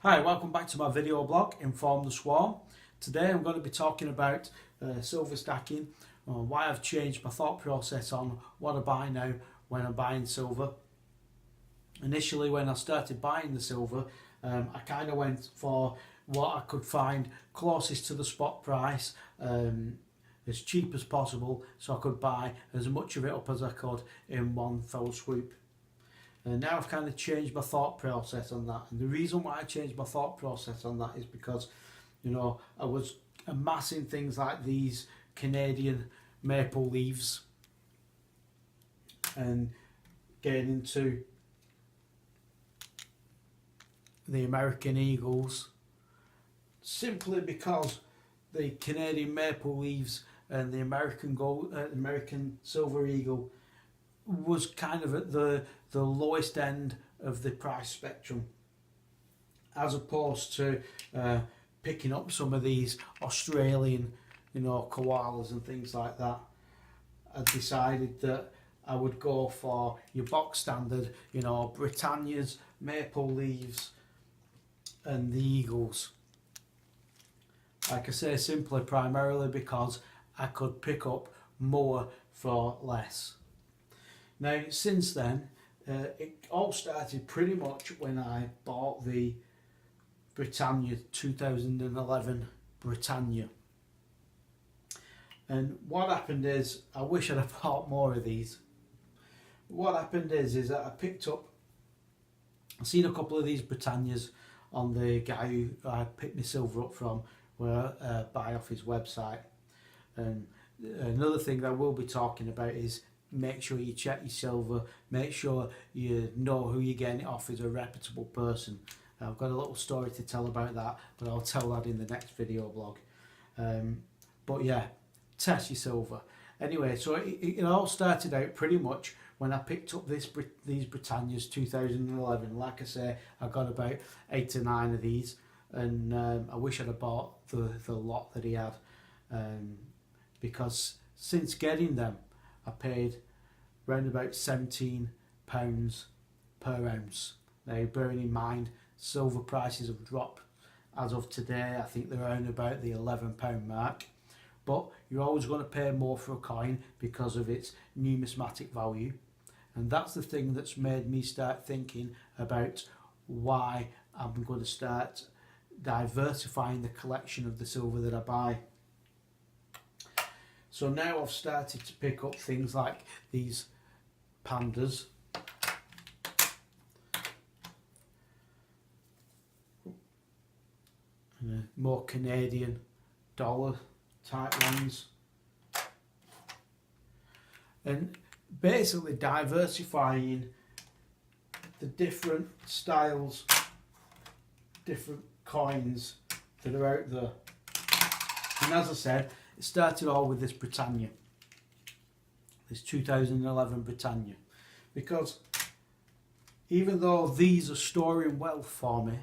Hi, welcome back to my video blog, Inform.The.Swarm. Today I'm going to be talking about silver stacking, why I've changed my thought process on what I buy now when I'm buying silver. Initially, when I started buying the silver, I kind of went for what I could find closest to the spot price, as cheap as possible, so I could buy as much of it up as I could in one fell swoop. And now I've kind of changed my thought process on that. And the reason why I changed my thought process on that is because, you know, I was amassing things like these Canadian maple leaves and getting into the American eagles, simply because the Canadian maple leaves and the American silver eagle was kind of at the lowest end of the price spectrum, as opposed to picking up some of these Australian, you know, koalas and things like that. I decided that I would go for your box standard, you know, Britannias, maple leaves and the eagles. Like I say, simply primarily because I could pick up more for less. Now, since then, it all started pretty much when I bought the Britannia 2011 Britannia. And what happened is, I wish I'd have bought more of these. What happened is that I've seen a couple of these Britannias on the guy who I picked my silver up from, where I buy off his website. And another thing that I will be talking about is, make sure you check your silver, make sure you know who you're getting it off is a reputable person. I've got a little story to tell about that, but I'll tell that in the next video blog. But yeah, test your silver. Anyway, so it all started out pretty much when I picked up these Britannias 2011. Like I say, I got about 8 or 9 of these, and I wish I'd have bought the lot that he had, because since getting them, I paid around about £17 per ounce. Now, bearing in mind, silver prices have dropped as of today. I think they're around about the £11 mark. But you're always going to pay more for a coin because of its numismatic value. And that's the thing that's made me start thinking about why I'm going to start diversifying the collection of the silver that I buy. So now I've started to pick up things like these pandas, and more Canadian dollar type ones, and basically diversifying the different styles, different coins that are out there. And as I said, it started all with this Britannia, this 2011 Britannia, because even though these are storing wealth for me,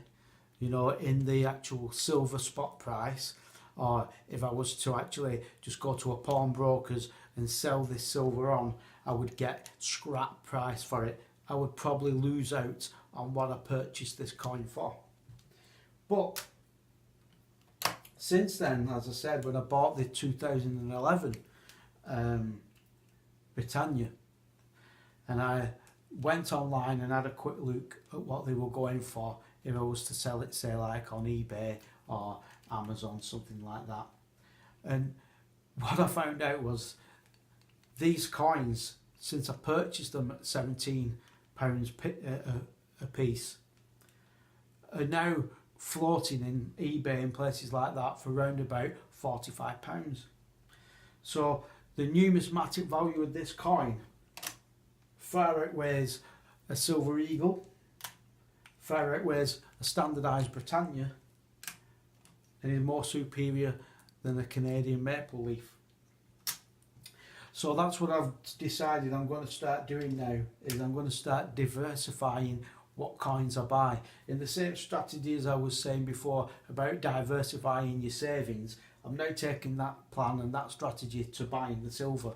you know, in the actual silver spot price, or if I was to actually just go to a pawnbroker's and sell this silver on, I would get scrap price for it. I would probably lose out on what I purchased this coin for. But since then, as I said, when I bought the 2011 Britannia, and I went online and had a quick look at what they were going for if I was to sell it, say like on eBay or Amazon, something like that. And what I found out was these coins, since I purchased them at £17 a piece, are now floating in eBay and places like that for around about £45. So the numismatic value of this coin far outweighs a silver eagle, far outweighs a standardised Britannia, and is more superior than a Canadian maple leaf. So that's what I've decided I'm going to start doing now, is I'm going to start diversifying what coins I buy. In the same strategy as I was saying before about diversifying your savings, I'm now taking that plan and that strategy to buying the silver.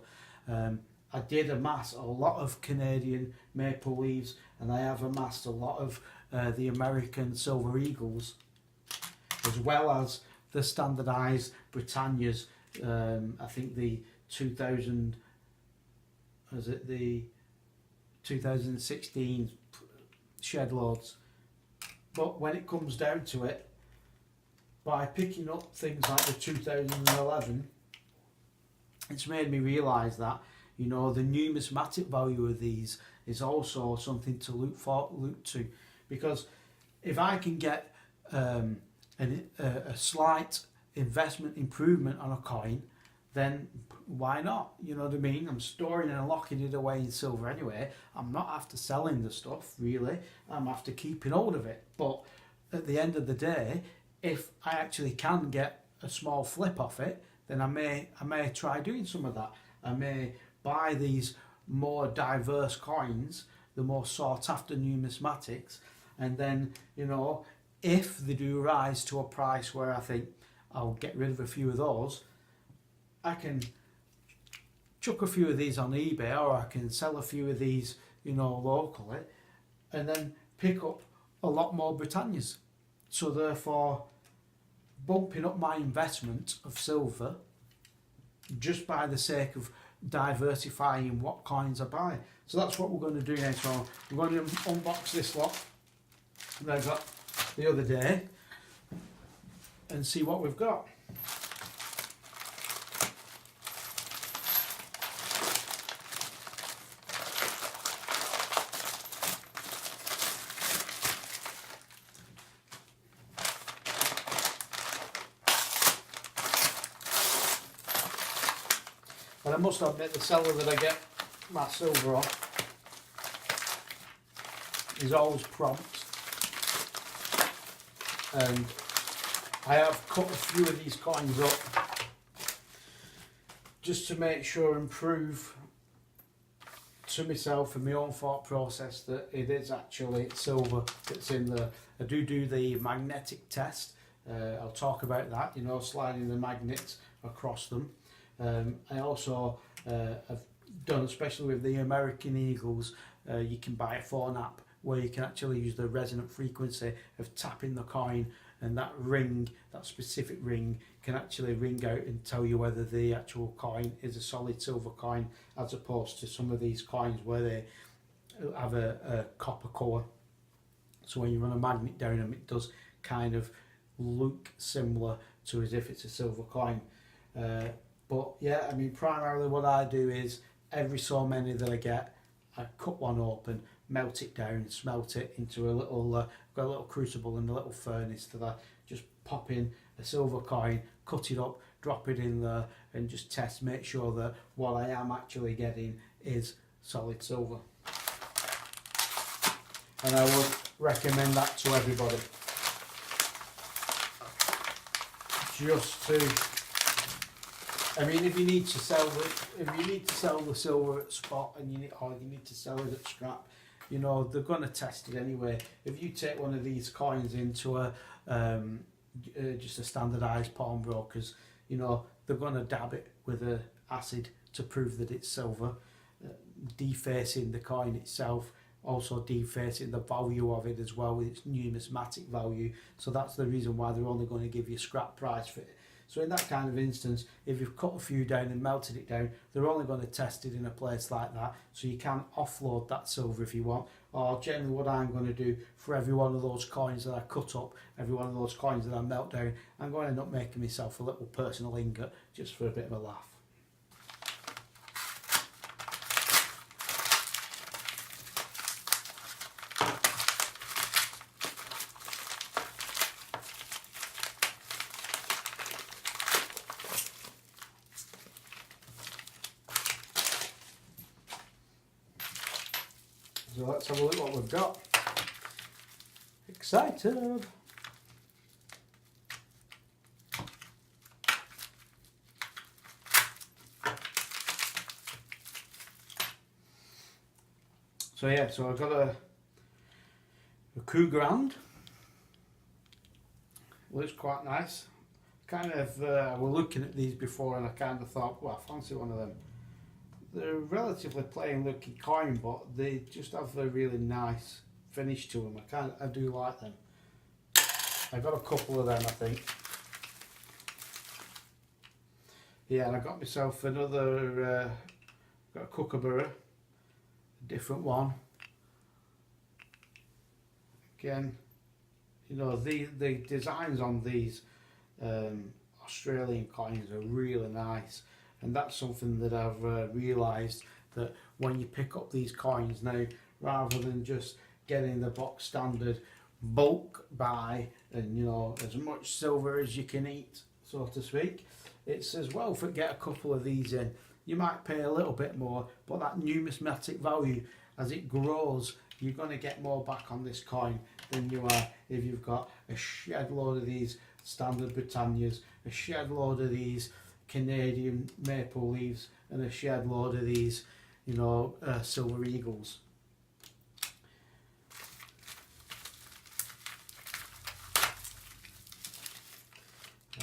I did amass a lot of Canadian maple leaves, and I have amassed a lot of the American silver eagles, as well as the standardised Britannias. I think the 2000, was it the 2016 shed loads. But when it comes down to it, by picking up things like the 2011, it's made me realise that, you know, the numismatic value of these is also something to look to, because if I can get a slight investment improvement on a coin, then why not? You know what I mean? I'm storing and locking it away in silver anyway. I'm not after selling the stuff, really. I'm after keeping hold of it. But at the end of the day, if I actually can get a small flip off it, then I may try doing some of that. I may buy these more diverse coins, the more sought after numismatics, and then, you know, if they do rise to a price where I think I'll get rid of a few of those, I can chuck a few of these on eBay, or I can sell a few of these, you know, locally, and then pick up a lot more Britannias. So therefore, bumping up my investment of silver just by the sake of diversifying what coins I buy. So that's what we're going to do now. So we're going to unbox this lot that I got the other day and see what we've got. But I must admit, the seller that I get my silver off is always prompt, and I have cut a few of these coins up just to make sure and prove to myself and my own thought process that it is actually silver that's in there. I do the magnetic test. I'll talk about that, you know, sliding the magnets across them. I also have done, especially with the American Eagles, you can buy a phone app where you can actually use the resonant frequency of tapping the coin, and that ring, that specific ring, can actually ring out and tell you whether the actual coin is a solid silver coin, as opposed to some of these coins where they have a copper core. So when you run a magnet down them, it does kind of look similar to as if it's a silver coin. But yeah, I mean, primarily what I do is every so many that I get, I cut one open, melt it down, smelt it into a little, got a little crucible and a little furnace to that. Just pop in a silver coin, cut it up, drop it in there, and just test, make sure that what I am actually getting is solid silver. And I would recommend that to everybody. Just to, I mean, if you need to sell the silver at spot, and you need to sell it at scrap, you know, they're going to test it anyway. If you take one of these coins into a just a standardised pawnbrokers, you know, they're going to dab it with a acid to prove that it's silver, defacing the coin itself, also defacing the value of it as well with its numismatic value. So that's the reason why they're only going to give you a scrap price for it. So in that kind of instance, if you've cut a few down and melted it down, they're only going to test it in a place like that. So you can offload that silver if you want. Or generally what I'm going to do for every one of those coins that I cut up, every one of those coins that I melt down, I'm going to end up making myself a little personal ingot just for a bit of a laugh. So let's have a look what we've got. Excited! So yeah, so I've got a coup grand. Looks quite nice. Kind of, we're looking at these before, and I kind of thought, well, I fancy one of them. they're relatively plain looking coin, but they just have a really nice finish to them. I do like them. I got a couple of them, I think. Yeah, and I got myself another, got a kookaburra, a different one. Again, you know, the designs on these Australian coins are really nice, and that's something that I've realised, that when you pick up these coins now, rather than just getting the box standard bulk buy and, you know, as much silver as you can eat, so to speak, it's as well for get a couple of these in. You might pay a little bit more, but that numismatic value, as it grows, you're going to get more back on this coin than you are if you've got a shed load of these standard Britannias, a shed load of these Canadian maple leaves, and a shed load of these, you know, silver eagles.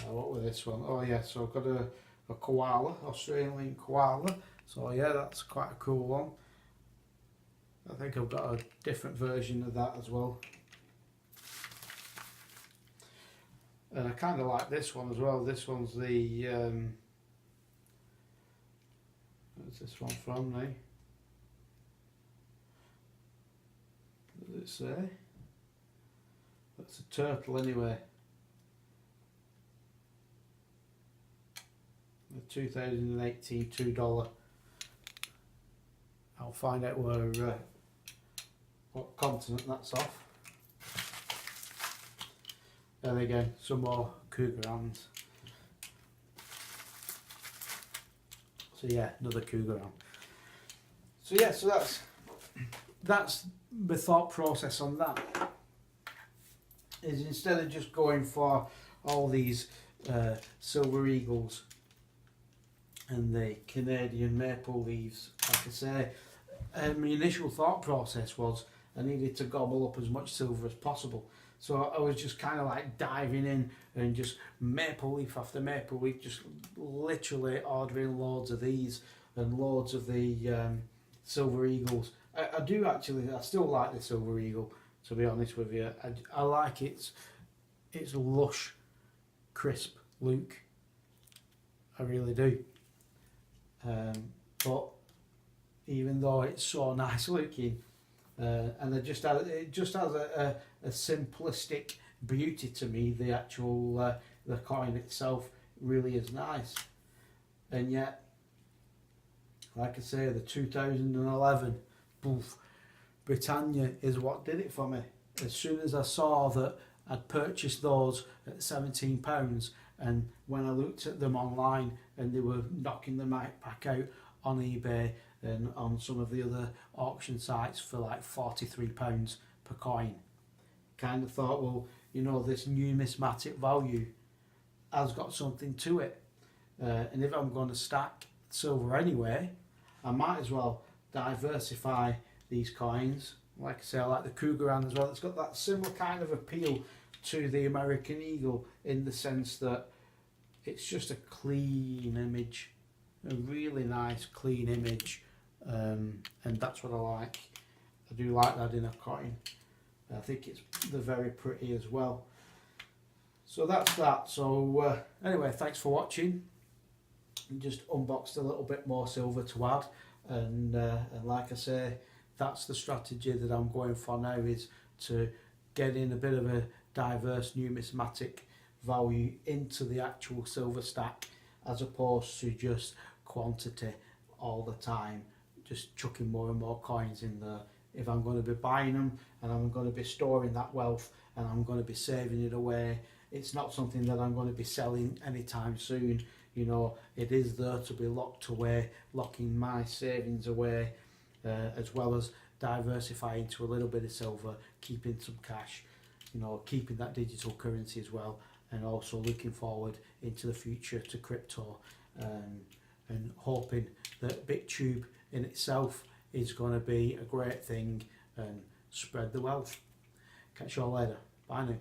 What was this one? Oh yeah, so I've got a koala, Australian koala. So yeah, that's quite a cool one. I think I've got a different version of that as well. And I kind of like this one as well. This one's the, where's this one from now? What does it say? That's a turtle anyway. The 2018 $2. I'll find out where, what continent that's off. Then again, some more Cougarans. So yeah, another Cougaran. So yeah, so that's the thought process on that. Is instead of just going for all these silver eagles and the Canadian maple leaves, like I say, my initial thought process was I needed to gobble up as much silver as possible. So I was just kind of like diving in and just maple leaf after maple leaf, just literally ordering loads of these and loads of the silver eagles. I do actually, I still like the silver eagle, to be honest with you. I like its lush, crisp look. I really do. But even though it's so nice looking, and it just has a simplistic beauty to me, the actual the coin itself really is nice. And yet, like I say, the 2011 poof, Britannia is what did it for me. As soon as I saw that I'd purchased those at £17, and when I looked at them online and they were knocking them back out on eBay and on some of the other auction sites for like £43 per coin, kind of thought, well, you know, this numismatic value has got something to it, and if I'm going to stack silver anyway, I might as well diversify these coins. Like I say, I like the Cougaran as well. It's got that similar kind of appeal to the American Eagle in the sense that it's just a clean image, a really nice clean image, and that's what I like. I do like that in a coin. I think they're very pretty as well. So that's that. So anyway, thanks for watching. Just unboxed a little bit more silver to add, and like I say, that's the strategy that I'm going for now, is to get in a bit of a diverse numismatic value into the actual silver stack, as opposed to just quantity all the time, just chucking more and more coins in there. If I'm going to be buying them and I'm going to be storing that wealth and I'm going to be saving it away, it's not something that I'm going to be selling anytime soon. You know, it is there to be locked away, locking my savings away, as well as diversifying to a little bit of silver, keeping some cash, you know, keeping that digital currency as well, and also looking forward into the future to crypto, and hoping that BitTube in itself is going to be a great thing and spread the wealth. Catch you all later. Bye now.